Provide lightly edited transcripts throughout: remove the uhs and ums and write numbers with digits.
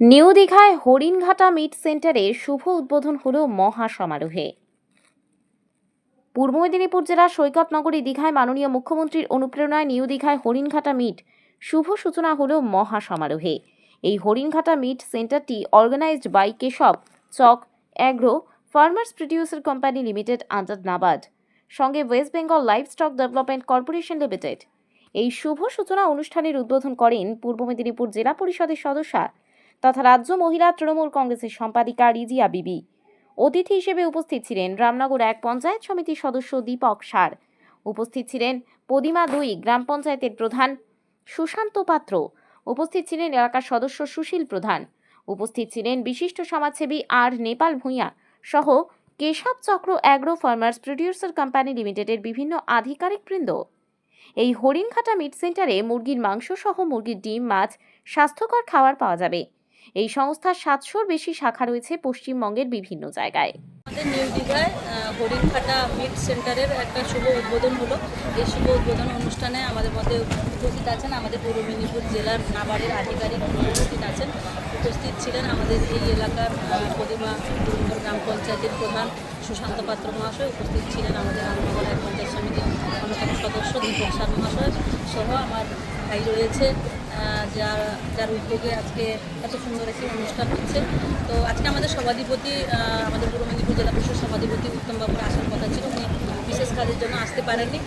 New দীঘায় Haringhata meet সেন্টারের শুভ উদ্বোধন হল মহা সমারোহে। পূর্ব মেদিনীপুর জেলার সৈকতনগরী দীঘায় মাননীয় মুখ্যমন্ত্রীর অনুপ্রেরণায় নিউ দীঘায় হরিণঘাটা মিট শুভ সূচনা হল মহা সমারোহে। এই হরিণঘাটা মিট সেন্টারটি organized by Keshab Chak agro farmers producer company limited under NABARD, সঙ্গে West Bengal livestock development corporation limited. এই শুভ সূচনা অনুষ্ঠানের উদ্বোধন করেন পূর্ব মেদিনীপুর জেলা পরিষদের সদস্যা তথা রাজ্য মহিলা তৃণমূল কংগ্রেসের সম্পাদিকা রিজিয়া বিবি। অতিথি হিসেবে উপস্থিত ছিলেন রামনগর 1 পঞ্চায়েত সমিতির সদস্য দীপক সার। উপস্থিত ছিলেন পদিমা 2 গ্রাম পঞ্চায়েতের প্রধান সুশান্ত পাত্র। উপস্থিত ছিলেন এলাকার সদস্য সুশীল প্রধান। উপস্থিত ছিলেন বিশিষ্ট সমাজসেবী আর নেপাল ভূঁইয়া সহ কেশব চক্র অ্যাগ্রো ফার্মার্স প্রডিউসার কোম্পানি লিমিটেডের বিভিন্ন আধিকারিকবৃন্দ। এই হরিণঘাটা মিট সেন্টারে মুরগির মাংস সহ মুরগির ডিম, মাছ, স্বাস্থ্যকর খাবার পাওয়া যাবে। এই সংস্থার 700-র বেশি শাখা রয়েছে পশ্চিমবঙ্গের বিভিন্ন জায়গায়। আমাদের নিউ দীঘায় হরিণঘাটা মিট সেন্টারের একটা শুভ উদ্বোধন হলো। এই শুভ উদ্বোধন অনুষ্ঠানে আমাদের মধ্যে উপস্থিত আছেন আমাদের পূর্ব মেদিনীপুর জেলার নাবার্ডের আধিকারিক উপস্থিত আছেন। উপস্থিত ছিলেন আমাদের এই এলাকার পদিমা গ্রাম পঞ্চায়েতের প্রধান সুশান্ত পাত্র মহাশয়। উপস্থিত ছিলেন আমাদের রামনগর 1 পঞ্চায়েত সমিতির অন্যতম সদস্য দীপক সার মহাশয় সহ আমার ভাই রয়েছে, যার উদ্যোগে আজকে এত সুন্দর একটি অনুষ্ঠান হচ্ছে। তো আজকে আমাদের সভাধিপতি, আমাদের পূর্ব মেদিনীপুর জেলা পরিষদ সভাধিপতি উত্তমবাবুর আসার কথা ছিল, উনি বিশেষ কাজের জন্য আসতে পারেননি।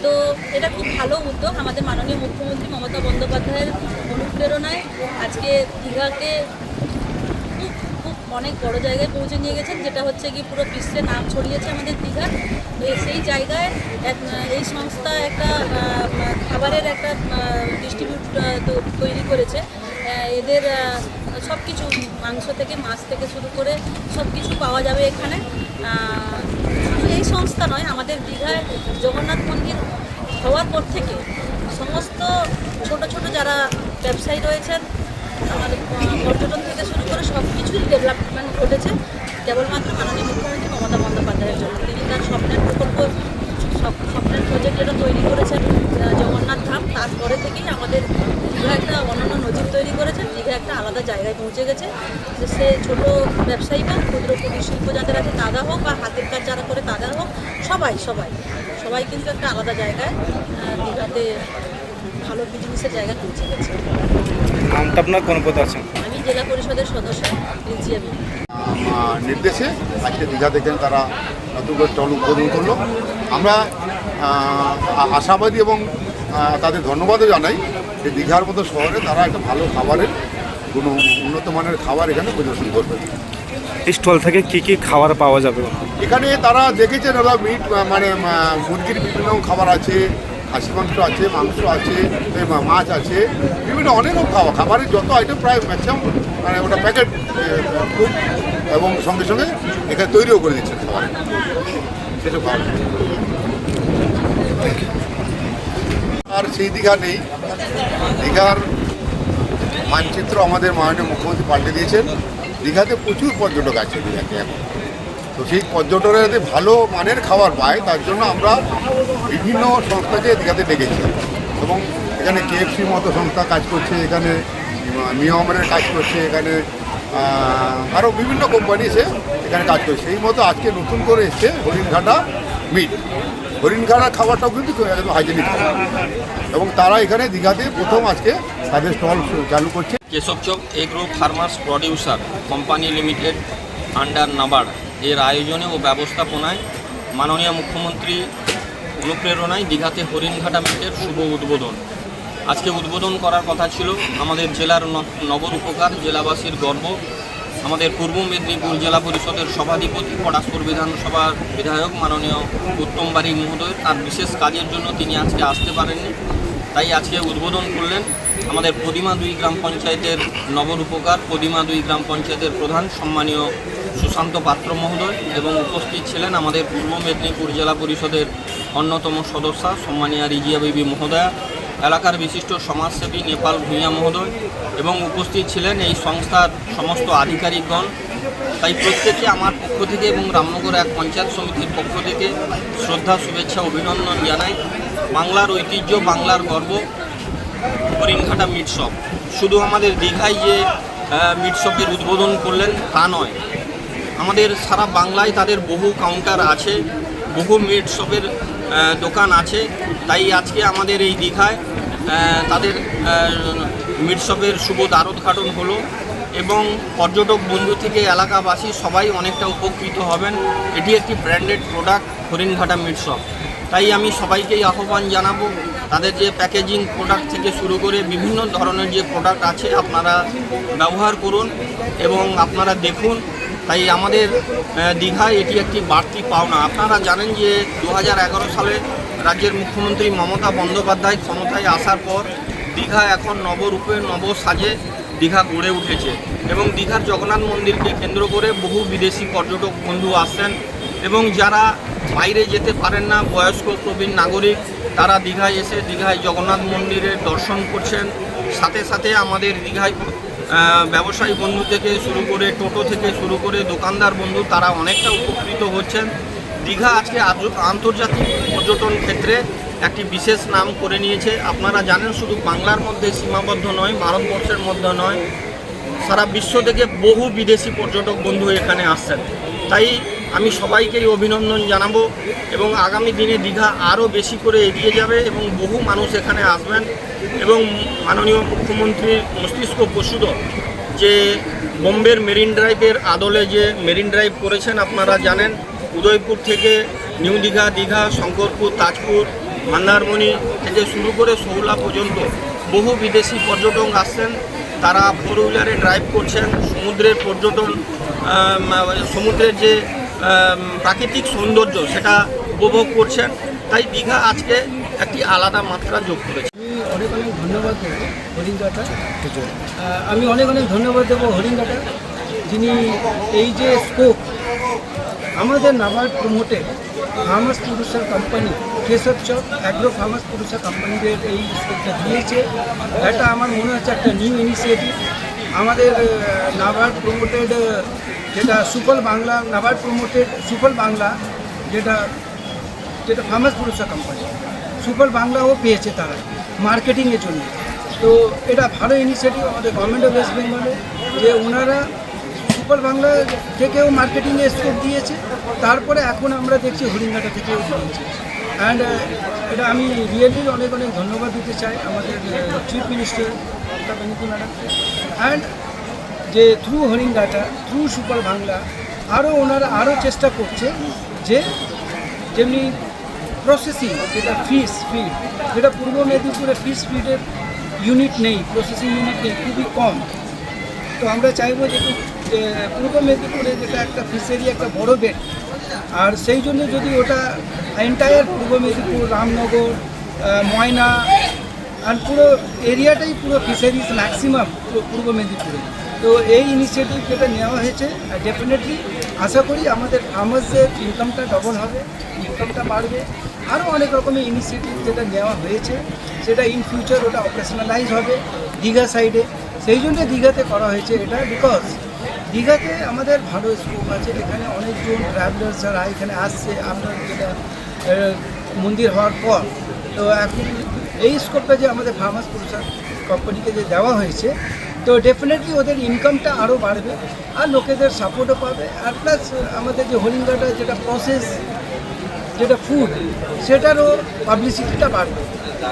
তো এটা খুব ভালো উদ্যোগ। আমাদের মাননীয় মুখ্যমন্ত্রী মমতা বন্দ্যোপাধ্যায়ের অনুপ্রেরণায় আজকে দীঘাকে খুব অনেক বড় জায়গায় পৌঁছে নিয়ে গেছেন, যেটা হচ্ছে কি পুরো বিশ্বে নাম ছড়িয়েছে আমাদের দীঘা। সেই জায়গায় এই সংস্থা একটা খাবারের একটা ডিস্ট্রিবিউট তৈরি করেছে। এদের সব কিছু মাংস থেকে মাছ থেকে শুরু করে সব কিছু পাওয়া যাবে এখানে। শুধু এই সংস্থা নয়, আমাদের দীঘায় জগন্নাথ মন্দির হওয়ার পর থেকে সমস্ত ছোট ছোট যারা ব্যবসায়ী রয়েছেন, আমাদের পর্যটন থেকে শুরু করে সব কিছুই ডেভেলপমেন্ট ঘটেছে কেবলমাত্র মাননীয় মুখ্যমন্ত্রী মমতা বন্দ্যোপাধ্যায়ের জন্য। তিনি তার স্বপ্নের প্রকল্প, স্বপ্নের প্রজেক্ট যেটা তৈরি করেছেন জগন্নাথ ধাম, তারপরে থেকেই আমাদের দীঘা একটা অনন্য নজির তৈরি করেছেন। দীঘা একটা আলাদা জায়গায় পৌঁছে গেছে। সে ছোটো ব্যবসায়ী বা ক্ষুদ্র কুটির শিল্প যাদের আছে তারা হোক, বা হাতের কাজ যারা করে তারা হোক, সবাই কিন্তু একটা আলাদা জায়গায় দীঘাতে ভালো বিজনেসের জায়গায় পৌঁছে গেছে। নামটা আপনার কোন পদে আছেন? আমি জেলা পরিষদের সদস্য রিজিয়া বিবি। নির্দেশে আজকে দীঘা দেখেন তারা নতুন করে স্টল উদ্বোধন করলো। আমরা আশাবাদী এবং তাদের ধন্যবাদও জানাই যে দীঘার মতো শহরে তারা একটা ভালো খাবারের কোনো উন্নত মানের খাবার এখানে পরিবেশন করবে। স্টল থেকে কি কি খাবার পাওয়া যাবে এখানে তারা দেখেছেন ওরা মিট মানে মুরগির বিভিন্ন খাবার আছে, খাসি মাংস আছে, মাংস আছে, মাছ আছে, বিভিন্ন অনেক খাবারের যত আইটেম প্রায় ম্যাক্সিমাম মানে ওটা প্যাকেট ফুড এবং সঙ্গে সঙ্গে এখানে তৈরিও করে দিচ্ছেন খাবার, সেটা ভালো। আর সেই দীঘা নেই, দীঘার মানচিত্র আমাদের মাননীয় মুখ্যমন্ত্রী পাল্টে দিয়েছেন। দীঘাতে প্রচুর পর্যটক আছে দীঘাতে এখন। তো সেই পর্যটকরা যাতে ভালো মানের খাবার পায় তার জন্য আমরা বিভিন্ন সংস্থাকে দীঘাতে ডেকেছি, এবং এখানে KFCর মতো সংস্থা কাজ করছে, এখানে মিয়ামারের কাজ করছে, এখানে আরও বিভিন্ন কোম্পানি এসে এখানে কাজ করছে। সেই মতো আজকে নতুন করে এসছে হরিণঘাটা মিট। হরিণঘাটা খাবারটাও কিন্তু একদম হাইজেনিক খাবার, এবং তারা এখানে দীঘাতে প্রথম আজকে তাদের স্টল চালু করছে। Keshab Chak agro farmers producer company limited under NABARD এর আয়োজনে ও ব্যবস্থাপনায় মাননীয় মুখ্যমন্ত্রী অনুপ্রেরণায় দীঘাতে হরিণঘাটা মিটের শুভ উদ্বোধন। আজকে উদ্বোধন করার কথা ছিল আমাদের জেলার নগর উপকার, জেলাবাসীর গর্ব, আমাদের পূর্ব মেদিনীপুর জেলা পরিষদের সভাধিপতি, পলাশপুর বিধানসভার বিধায়ক মাননীয় উত্তম বারিক মহোদয়। তার বিশেষ কাজের জন্য তিনি আজকে আসতে পারেননি, তাই আজকে উদ্বোধন করলেন আমাদের পদিমা 2 গ্রাম পঞ্চায়েতের নগর উপকার, পদিমা 2 গ্রাম পঞ্চায়েতের প্রধান সম্মানীয় সুশান্ত পাত্র মহোদয়, এবং উপস্থিত ছিলেন আমাদের পূর্ব মেদিনীপুর জেলা পরিষদের অন্যতম সদস্যা সম্মানীয় রিজিয়া বিবি মহোদয়া, এলাকার বিশিষ্ট সমাজসেবী নেপাল ভূঁইয়া মহোদয়, এবং উপস্থিত ছিলেন এই সংস্থার সমস্ত আধিকারিকগণ। তাই প্রত্যেকে আমার পক্ষ থেকে এবং রামনগর 1 পঞ্চায়েত সমিতির পক্ষ থেকে শ্রদ্ধা, শুভেচ্ছা, অভিনন্দন জানাই। বাংলার ঐতিহ্য, বাংলার গর্ব হরিণঘাটা মিট শপ শুধু আমাদের দীঘায় যে মিট শপের উদ্বোধন করলেন তা নয়, আমাদের সারা বাংলায় তাদের বহু কাউন্টার আছে, বহু মিট শপের দোকান আছে। তাই আজকে আমাদের এই দীঘায় তাদের মিট শপের শুভ দ্বারোদ্ঘাটন হলো এবং পর্যটক বন্ধু থেকে এলাকাবাসী সবাই অনেকটা উপকৃত হবেন। এটি একটি branded product Haringhata meat shop. তাই আমি সবাইকেই আহ্বান জানাবো, তাদের যে প্যাকেজিং প্রোডাক্ট থেকে শুরু করে বিভিন্ন ধরনের যে প্রোডাক্ট আছে আপনারা ব্যবহার করুন এবং আপনারা দেখুন। তাই আমাদের দীঘায় এটি একটি বাড়তি পাওনা। আপনারা জানেন যে 2011 সালে রাজ্যের মুখ্যমন্ত্রী মমতা বন্দ্যোপাধ্যায় ক্ষমতায় আসার পর দীঘা এখন নবরূপে নবসাজে দীঘা গড়ে উঠেছে এবং দীঘার জগন্নাথ মন্দিরকে কেন্দ্র করে বহু বিদেশি পর্যটক বন্ধু আসছেন এবং যারা বাইরে যেতে পারেন না, বয়স্ক প্রবীণ নাগরিক, তারা দীঘায় এসে দীঘায় জগন্নাথ মন্দিরের দর্শন করছেন। সাথে সাথে আমাদের দীঘায় ব্যবসায়ী বন্ধু থেকে শুরু করে টোটো থেকে শুরু করে দোকানদার বন্ধু তারা অনেকটা উপকৃত হচ্ছেন। দীঘা আজকে আন্তর্জাতিক পর্যটন ক্ষেত্রে একটি বিশেষ নাম করে নিয়েছে। আপনারা জানেন শুধু বাংলার মধ্যে সীমাবদ্ধ নয়, ভারতবর্ষের মধ্যে নয়, সারা বিশ্ব থেকে বহু বিদেশি পর্যটক বন্ধু এখানে আসছেন। তাই আমি সবাইকেই অভিনন্দন জানাবো এবং আগামী দিনে দীঘা আরও বেশি করে এগিয়ে যাবে এবং বহু মানুষ এখানে আসবেন এবং মাননীয় মুখ্যমন্ত্রীর মস্তিষ্ক প্রসূত যে বোম্বের মেরিন ড্রাইভের আদলে যে মেরিন ড্রাইভ করেছেন, আপনারা জানেন উদয়পুর থেকে নিউ দীঘা, দীঘা, শঙ্করপুর, তাজপুর, মন্দারমণি থেকে শুরু করে শৌলা পর্যন্ত বহু বিদেশি পর্যটক আসছেন। তারা ফোর হুইলারে ড্রাইভ করছেন, সমুদ্রের পর্যটন, সমুদ্রের যে প্রাকৃতিক সৌন্দর্য সেটা উপভোগ করছেন। তাই দীঘা আজকে একটি আলাদা মাত্রা যোগ করেছে। আমি অনেক ধন্যবাদ দেবো হরিণঘাটা, আমি অনেক ধন্যবাদ দেবো হরিণঘাটা, যিনি এই যে স্কোপ আমাদের NABARD promoted farmers producer company Keshab Chak agro farmers producer কোম্পানিদের এই স্কোপটা দিয়েছে। এটা আমার মনে হচ্ছে একটা নিউ ইনিশিয়েটিভ। আমাদের নাবার্ড প্রমোটেড যেটা সুফল বাংলা, নাবার্ড প্রমোটেড সুফল বাংলা যেটা ফার্মার্স প্রডিউসার কোম্পানি, সুফল বাংলাও পেয়েছে তারা মার্কেটিংয়ের জন্য। তো এটা ভালো ইনিশিয়েটিভ আমাদের গভর্নমেন্ট অফ ওয়েস্ট বেঙ্গলে, যে ওনারা সুফল বাংলা থেকেও মার্কেটিংয়ে স্কোপ দিয়েছে, তারপরে এখন আমরা দেখছি হরিণঘাটা থেকেও দিয়েছে। অ্যান্ড এটা আমি রিয়েলি অনেক ধন্যবাদ দিতে চাই আমাদের চিফ মিনিস্টার মমতা ব্যানার্জি ম্যাডামকে। অ্যান্ড যে থ্রু হরিণঘাটা, থ্রু সুফল বাংলা ওনারা আরও চেষ্টা করছে যে যেমনি প্রসেসিং যেটা ফিড যেটা পূর্ব মেদিনীপুরে ফিডের ইউনিট নেই, প্রসেসিং ইউনিট নেই, খুবই কম। তো আমরা চাইবো যে পূর্ব মেদিনীপুরে যেটা একটা ফিশারি একটা বড় বেড, আর সেই জন্য যদি ওটা এন্টায়ার পূর্ব মেদিনীপুর, রামনগর, ময়না আর পুরো এরিয়াটাই পুরো ফিশারিজ ম্যাক্সিমাম পূর্ব মেদিনীপুরে। তো এই ইনিশিয়েটিভ যেটা নেওয়া হয়েছে ডেফিনেটলি আশা করি আমাদের ফার্মার্সদের ইনকামটা ডবল হবে, ইনকামটা বাড়বে। আরও অনেক রকমের ইনিশিয়েটিভ যেটা নেওয়া হয়েছে সেটা ইন ফিউচার ওটা অপারেশনালাইজ হবে দীঘা সাইডে। সেই জন্য দীঘাতে করা হয়েছে এটা, বিকজ দীঘাতে আমাদের ভালো স্কোপ আছে। এখানে অনেকজন ট্রাভেলার্স যারা এখানে আসছে আপনার যেটা মন্দির হওয়ার পর। তো এখন এই স্কোপটা যে আমাদের ফার্মার্স প্রডিউসার কোম্পানিকে যে দেওয়া হয়েছে, তো ডেফিনেটলি ওদের ইনকামটা আরও বাড়বে আর লোকেদের সাপোর্টও পাবে। আর প্লাস আমাদের যে হরিণঘাটা যেটা প্রসেস যেটা ফুড সেটারও পাবলিসিটিটা বাড়বে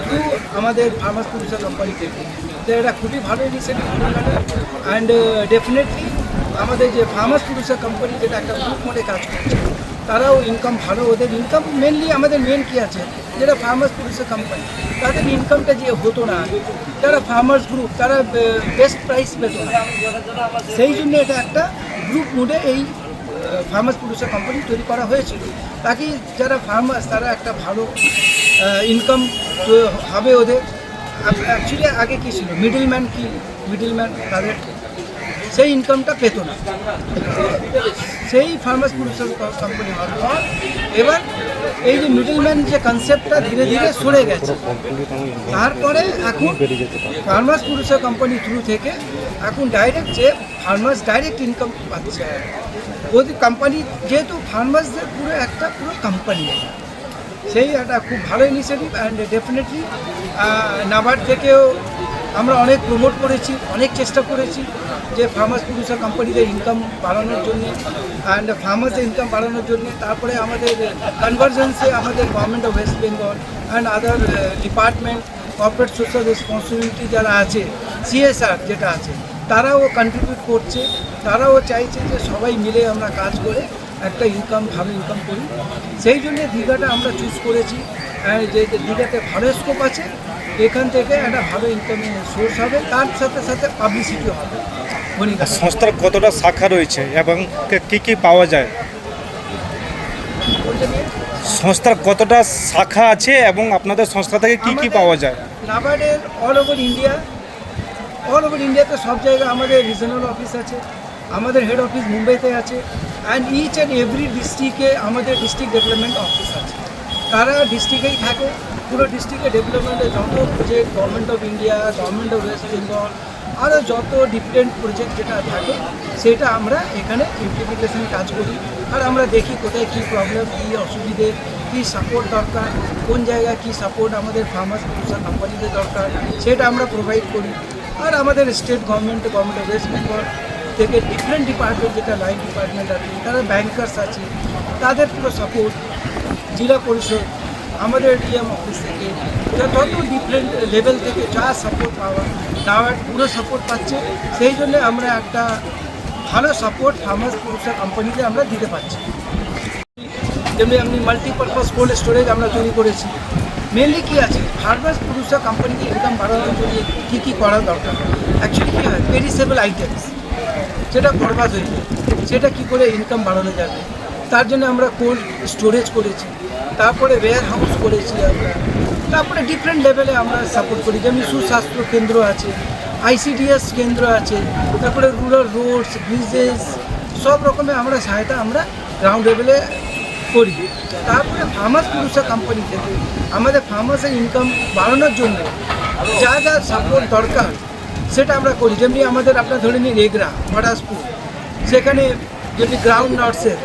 টু আমাদের ফার্মার্স প্রডিউসার কোম্পানি থেকে। তো এটা খুবই ভালো ইনিশিয়েটিভ হরিণঘাটা। অ্যান্ড ডেফিনেটলি আমাদের যে ফার্মার্স প্রডিউসার কোম্পানি যেটা একটা গ্রুপ মোডে কাজ করছে, তারাও ইনকাম ভালো। ওদের ইনকাম মেনলি আমাদের মেন কী আছে, যেটা ফার্মার্স প্রডিউসার কোম্পানি তাদের ইনকামটা যে হতো না, যারা ফার্মার্স গ্রুপ তারা বেস্ট প্রাইস পেত না। সেই জন্য এটা একটা গ্রুপ মোডে এই ফার্মার্স প্রডিউসার কোম্পানি তৈরি করা হয়েছিল, তাকে যারা ফার্মার্স তারা একটা ভালো ইনকাম হবে ওদের। অ্যাকচুয়ালি আগে কী ছিল, মিডলম্যান তাদের সেই ইনকামটা পেত না। সেই ফার্মার্স প্রডিউসার কোম্পানি হওয়ার পর এবার এই যে মিডলম্যান যে কনসেপ্টটা ধীরে ধীরে সরে গেছে। তারপরে এখন ফার্মার্স প্রডিউসার কোম্পানি থ্রু থেকে এখন ডাইরেক্ট যে ফার্মার্স ডাইরেক্ট ইনকাম পাচ্ছে। ওদের কোম্পানি যেহেতু ফার্মার্সদের পুরো কোম্পানি, সেই একটা খুব ভালো ইনিশিয়েটিভ। অ্যান্ড ডেফিনেটলি নাবার্ড থেকেও আমরা অনেক প্রমোট করেছি, অনেক চেষ্টা করেছি। যে ফার্মার্স প্রডিউসার কোম্পানিদের ইনকাম বাড়ানোর জন্য অ্যান্ড ফার্মার্সের ইনকাম বাড়ানোর জন্য, তারপরে আমাদের কনভার্জেন্সে আমাদের government of West Bengal and other department corporate social responsibility যারা আছে, CSR যেটা আছে, তারাও কন্ট্রিবিউট করছে। তারাও চাইছে যে সবাই মিলে আমরা কাজ করে একটা ইনকাম, ভালো ইনকাম করি। সেই জন্যে দীঘাটা আমরা চুজ করেছি, যে দীঘাতে ভালো স্কোপ আছে, এখান থেকে একটা ভালো ইনকামের সোর্স হবে, তার সাথে সাথে পাবলিসিটি হবে। হরিণঘাটা সংস্থার কতটা শাখা রয়েছে এবং কি কি পাওয়া যায়? সংস্থার কতটা শাখা আছে এবং আপনাদের সংস্থা থেকে কি কি পাওয়া যায়? নাবার্ডের অল ওভার ইন্ডিয়াতে সব জায়গায় আমাদের রিজনাল অফিস আছে, আমাদের হেড অফিস মুম্বাইতে আছে, অ্যান্ড ইচ অ্যান্ড এভরি ডিস্ট্রিক্টে আমাদের ডিস্ট্রিক্ট ডেভেলপমেন্ট অফিস আছে। তারা ডিস্ট্রিক্টেই থাকে। পুরো ডিস্ট্রিক্টের ডেভেলপমেন্টে যত project government of India, government of West Bengal, আরও যত ডিফারেন্ট প্রজেক্ট যেটা থাকে সেটা আমরা এখানে ইমপ্লিমেন্টেশন কাজ করি। আর আমরা দেখি কোথায় কী প্রবলেম, কী অসুবিধে, কী সাপোর্ট দরকার, কোন জায়গায় কী সাপোর্ট আমাদের ফার্মার্স প্রডিউসার কোম্পানিদের দরকার, সেটা আমরা প্রোভাইড করি। আর আমাদের state government of West Bengal থেকে ডিফারেন্ট ডিপার্টমেন্ট, যেটা লাইন ডিপার্টমেন্ট আছে, তারা ব্যাংকার্স আছে, তাদের পুরো সাপোর্ট, জেলা পরিষদ, আমাদের ডিএম অফিস থেকে, যত ডিফারেন্ট লেভেল থেকে যা সাপোর্ট পাওয়া, নাবার্ড পুরো সাপোর্ট পাচ্ছে। সেই জন্য আমরা একটা ভালো সাপোর্ট ফার্মার্স প্রডিউসার কোম্পানিতে আমরা দিতে পারছি। যেমনি আপনি মাল্টিপারপাস কোল্ড স্টোরেজ আমরা তৈরি করেছি। মেনলি কী আছে, ফার্মার্স প্রডিউসার কোম্পানিকে ইনকাম বাড়ানোর জন্য কী কী করা দরকার। অ্যাকচুয়ালি কী হয়, পেরিসেবল আইটেমস যেটা বরবাদ হয়ে যায়, সেটা কী করে ইনকাম বাড়ানো যাবে, তার জন্য আমরা কোল্ড স্টোরেজ করেছি, তারপরে ওয়্যার হাউস করেছি আমরা, তারপরে ডিফারেন্ট লেভেলে আমরা সাপোর্ট করি। যেমনি সুস্বাস্থ্য কেন্দ্র আছে, ICDS কেন্দ্র আছে, তারপরে রুরাল রোডস, ব্রিজেস, সব রকমের আমরা সহায়তা আমরা গ্রাউন্ড লেভেলে করি। তারপরে ফার্মার্স প্রডিউসার কোম্পানি থেকে আমাদের ফার্মার্সের ইনকাম বাড়ানোর জন্য যা যা সাপোর্ট দরকার সেটা আমরা করি। যেমনি আমাদের আপনার ধরে নিন এগরা, পটাশপুর, সেখানে যদি গ্রাউন্ড নার্সের,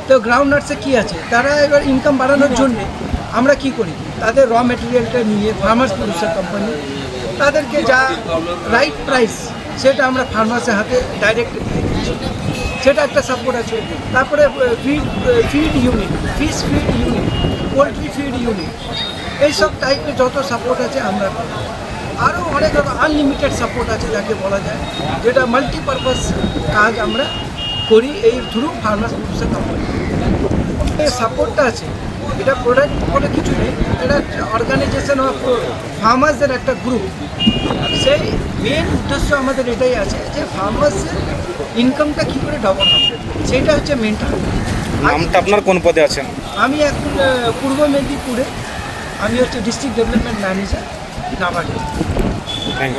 তো গ্রাউন্ড নার্সে কী আছে, তারা এবার ইনকাম বাড়ানোর জন্যে আমরা কি করি, তাদের র মেটেরিয়ালটা নিয়ে ফার্মার্স প্রডিউসার কোম্পানি তাদেরকে যা রাইট প্রাইস সেটা আমরা ফার্মার্সের হাতে ডাইরেক্ট দিয়ে দিচ্ছি, সেটা একটা সাপোর্ট আছে। তারপরে feed unit, fish feed unit, poultry feed unit, এইসব টাইপের যত সাপোর্ট আছে আমরা করি। আরও অনেক আনলিমিটেড সাপোর্ট আছে যাকে বলা যায়, যেটা মাল্টিপারপাস কাজ আমরা করি এই থ্রু ফার্মার্স প্রডিউসার কোম্পানি। এই সাপোর্টটা আছে, এটা প্রোডাক্ট বলে কিছু নেই, এটা অর্গানাইজেশন অফ ফার্মার্সের একটা গ্রুপ। সেই মেন উদ্দেশ্য আমাদের এটাই আছে যে ফার্মার্সের ইনকামটা কী করে ডবল হবে, সেইটা হচ্ছে মেন টার্গেট। নামটা আপনার কোন পদে আছেন? আমি এখন পূর্ব মেদিনীপুরে, আমি হচ্ছে ডিস্ট্রিক্ট ডেভেলপমেন্ট ম্যানেজার নাবার্ডে। Thank you.